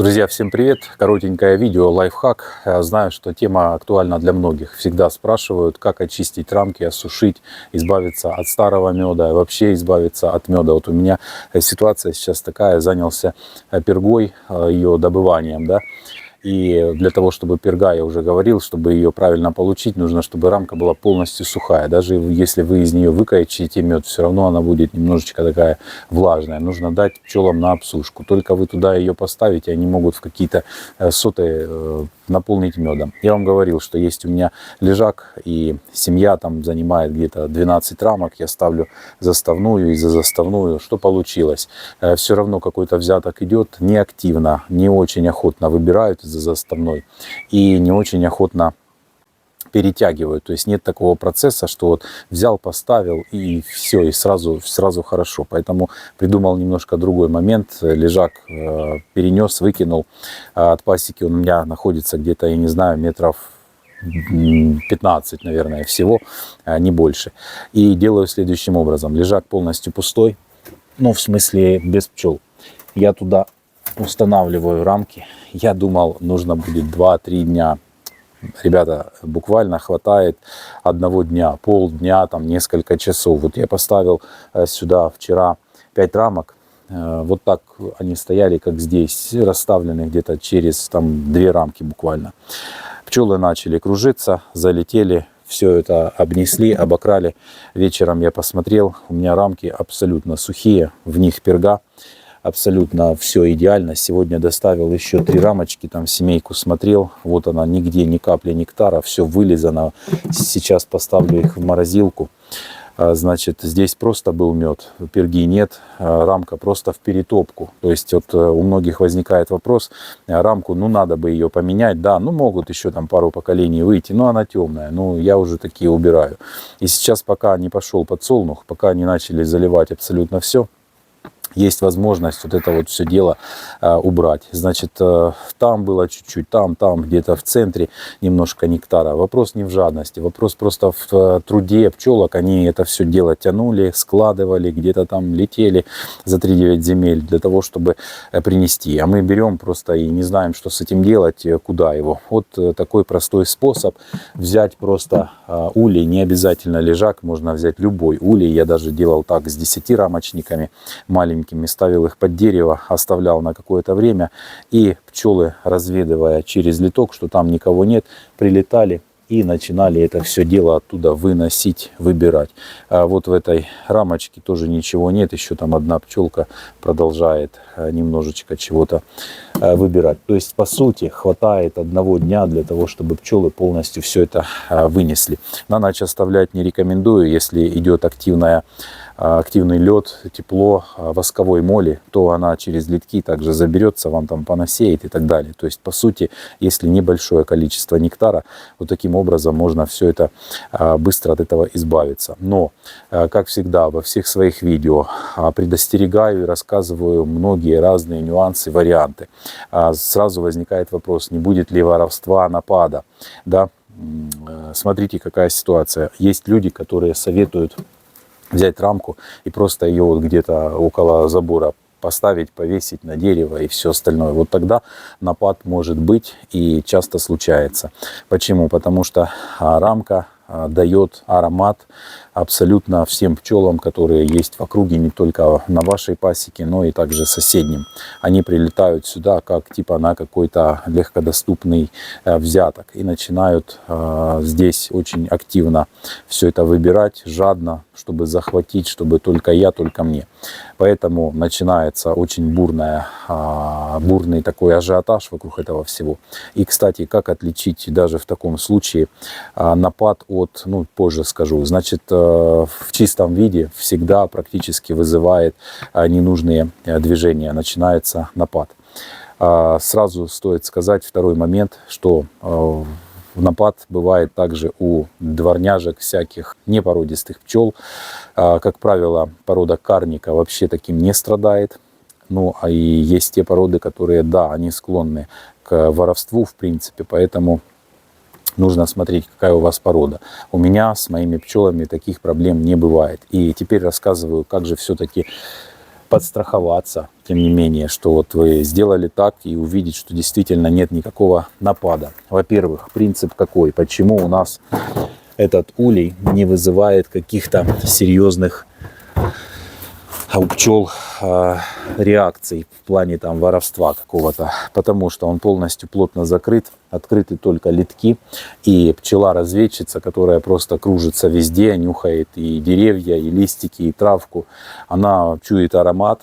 Друзья, всем привет! Коротенькое видео, лайфхак. Знаю, что тема актуальна для многих. Всегда спрашивают, как очистить рамки, осушить, избавиться от старого меда, вообще избавиться от меда. Вот у меня ситуация сейчас такая, занялся пергой, ее добыванием, да. И для того, чтобы перга, я уже говорил, чтобы ее правильно получить, нужно, чтобы рамка была полностью сухая. Даже если вы из нее выкачаете мед, все равно она будет немножечко такая влажная. Нужно дать пчелам на обсушку. Только вы туда ее поставите, они могут в какие-то соты наполнить медом. Я вам говорил, что есть у меня лежак, и семья там занимает где-то 12 рамок. Я ставлю заставную и за заставную. Что получилось? Все равно какой-то взяток идет, неактивно, не очень охотно выбирают за заставной и не очень охотно перетягивают. То есть нет такого процесса, что вот взял, поставил и все, и сразу хорошо. Поэтому придумал немножко другой момент. Лежак перенес, выкинул. От пасеки он у меня находится где-то, я не знаю, метров 15, наверное, всего, не больше. И делаю следующим образом. Лежак полностью пустой, ну, в смысле без пчел. Я туда устанавливаю рамки. Я думал, нужно будет 2-3 дня. Ребята, буквально хватает одного дня, полдня, там несколько часов. Вот я поставил сюда вчера 5 рамок. Вот так они стояли, как здесь, расставлены где-то через там 2 рамки буквально. Пчелы начали кружиться, залетели, все это обнесли, обокрали. Вечером я посмотрел, у меня рамки абсолютно сухие, в них перга. Абсолютно все идеально. Сегодня доставил еще 3 рамочки, там семейку смотрел. Вот она, нигде ни капли нектара, все вылизано. Сейчас поставлю их в морозилку. Значит, здесь просто был мед, перги нет, рамка просто в перетопку. То есть вот у многих возникает вопрос, рамку, ну надо бы ее поменять, да, ну могут еще там пару поколений выйти, но она темная, ну я уже такие убираю. И сейчас пока не пошел подсолнух, пока не начали заливать абсолютно все, есть возможность вот это вот все дело убрать. Значит, там было чуть-чуть, там где-то в центре немножко нектара. Вопрос не в жадности, вопрос просто в труде пчелок. Они это все дело тянули, складывали, где-то там летели за 3-9 земель для того, чтобы принести. А мы берем просто и не знаем, что с этим делать, куда его. Вот такой простой способ. Взять просто улей, не обязательно лежак, можно взять любой улей. Я даже делал так с 10 рамочниками маленькими. Ставил их под дерево, оставлял на какое-то время, и пчелы, разведывая через литок, что там никого нет, прилетали и начинали это все дело оттуда выносить, выбирать. А вот в этой рамочке тоже ничего нет, еще там одна пчелка продолжает немножечко чего-то выбирать. То есть, по сути, хватает одного дня для того, чтобы пчелы полностью все это вынесли. На ночь оставлять не рекомендую, если идет активный лед, тепло, восковой моли, то она через литки также заберется, вам там понасеет и так далее. То есть, по сути, если небольшое количество нектара, вот таким образом можно все это быстро от этого избавиться. Но, как всегда, во всех своих видео предостерегаю и рассказываю многие разные нюансы, варианты. Сразу возникает вопрос, не будет ли воровства, напада. Да? Смотрите, какая ситуация. Есть люди, которые советуют взять рамку и просто ее вот где-то около забора поставить, повесить на дерево и все остальное. Вот тогда напад может быть и часто случается. Почему? Потому что рамка дает аромат абсолютно всем пчелам, которые есть в округе, не только на вашей пасеке, но и также соседним. Они прилетают сюда как типа на какой-то легкодоступный взяток и начинают здесь очень активно все это выбирать, жадно, чтобы захватить, чтобы только я, только мне. Поэтому начинается очень бурный такой ажиотаж вокруг этого всего. И, кстати, как отличить даже в таком случае напад от, ну, позже скажу. Значит, в чистом виде всегда практически вызывает ненужные движения, начинается напад. Сразу стоит сказать второй момент, что напад бывает также у дворняжек всяких непородистых пчел. Как правило, порода карника вообще таким не страдает. Ну, а и есть те породы, которые, да, они склонны к воровству, в принципе, поэтому нужно смотреть, какая у вас порода. У меня с моими пчелами таких проблем не бывает. И теперь рассказываю, как же все-таки подстраховаться, тем не менее, что вот вы сделали так и увидеть, что действительно нет никакого напада. Во-первых, принцип какой? Почему у нас этот улей не вызывает каких-то серьезных у пчел реакций в плане там воровства какого-то, потому что он полностью плотно закрыт, открыты только литки, и пчела-разведчица, которая просто кружится везде, нюхает и деревья, и листики, и травку, она чует аромат,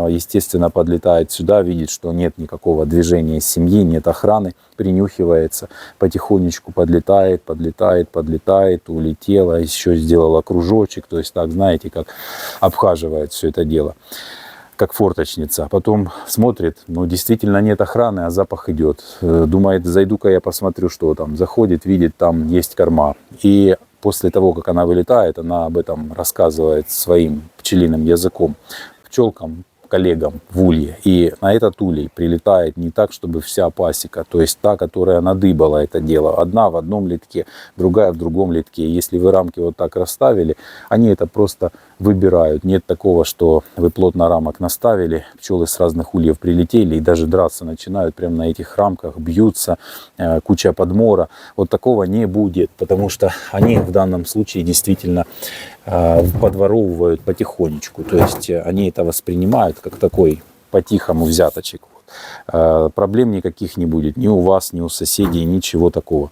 естественно, подлетает сюда, видит, что нет никакого движения семьи, нет охраны, принюхивается, потихонечку подлетает, улетела, еще сделала кружочек, то есть так, знаете, как обхаживает все это дело, как форточница. Потом смотрит, ну, действительно нет охраны, а запах идет. Думает, зайду-ка я посмотрю, что там. Заходит, видит, там есть корма. И после того, как она вылетает, она об этом рассказывает своим пчелиным языком пчелкам, коллегам в улье. И на этот улей прилетает не так, чтобы вся пасека, то есть та, которая надыбала это дело. Одна в одном литке, другая в другом литке. Если вы рамки вот так расставили, они это просто выбирают. Нет такого, что вы плотно рамок наставили, пчелы с разных ульев прилетели и даже драться начинают прямо на этих рамках, бьются, куча подмора. Вот такого не будет, потому что они в данном случае действительно подворовывают потихонечку. То есть они это воспринимают как такой по-тихому взяточек. Проблем никаких не будет, ни у вас, ни у соседей, ничего такого.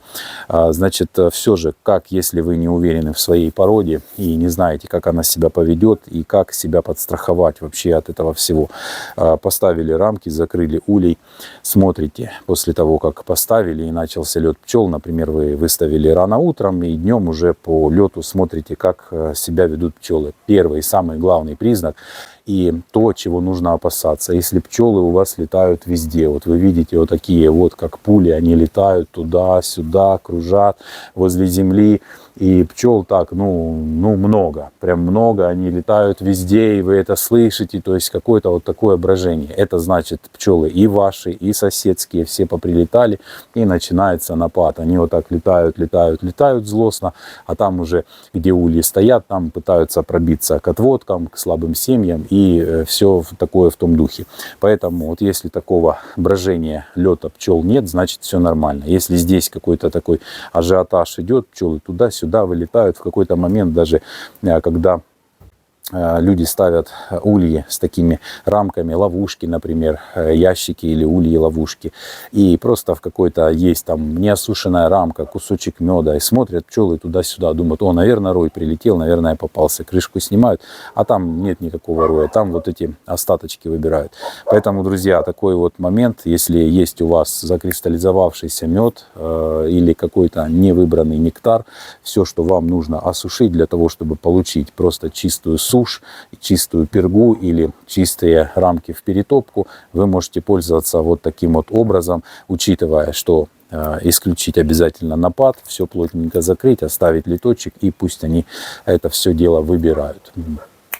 Значит, все же, как если вы не уверены в своей породе и не знаете, как она себя поведет и как себя подстраховать вообще от этого всего. Поставили рамки, закрыли улей, смотрите, после того, как поставили и начался лет пчел, например, вы выставили рано утром и днем уже по лету смотрите, как себя ведут пчелы. Первый и самый главный признак и то, чего нужно опасаться. Если пчелы у вас летают везде, вот вы видите вот такие вот, как пули, они летают туда-сюда, кружат возле земли, и пчел так, ну много, прям много, они летают везде, и вы это слышите, то есть какое-то вот такое брожение. Это значит, пчелы и ваши, и соседские, все поприлетали, и начинается напад. Они вот так летают злостно, а там уже, где ульи стоят, там пытаются пробиться к отводкам, к слабым семьям, и все такое в том духе. Поэтому вот если такого брожения лета пчел нет, значит все нормально. Если здесь какой-то такой ажиотаж идет, пчелы туда-сюда вылетают в какой-то момент, даже когда люди ставят ульи с такими рамками, ловушки, например, ящики или ульи ловушки, и просто в какой-то есть там неосушенная рамка, кусочек меда, и смотрят пчелы туда-сюда, думают, о, наверное, рой прилетел, наверное, попался, крышку снимают, а там нет никакого роя, там вот эти остаточки выбирают. Поэтому, друзья, такой вот момент, если есть у вас закристаллизовавшийся мед или какой-то невыбранный нектар, все, что вам нужно осушить для того, чтобы получить просто чистую сушь, чистую пергу или чистые рамки в перетопку, вы можете пользоваться вот таким вот образом, учитывая, что исключить обязательно напад, все плотненько закрыть, оставить литочек, и пусть они это все дело выбирают.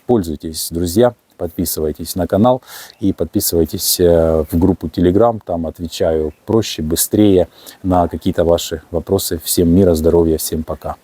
Пользуйтесь, друзья. Подписывайтесь на канал и подписывайтесь в группу Telegram. Там отвечаю проще, быстрее на какие-то ваши вопросы. Всем мира, здоровья, всем пока.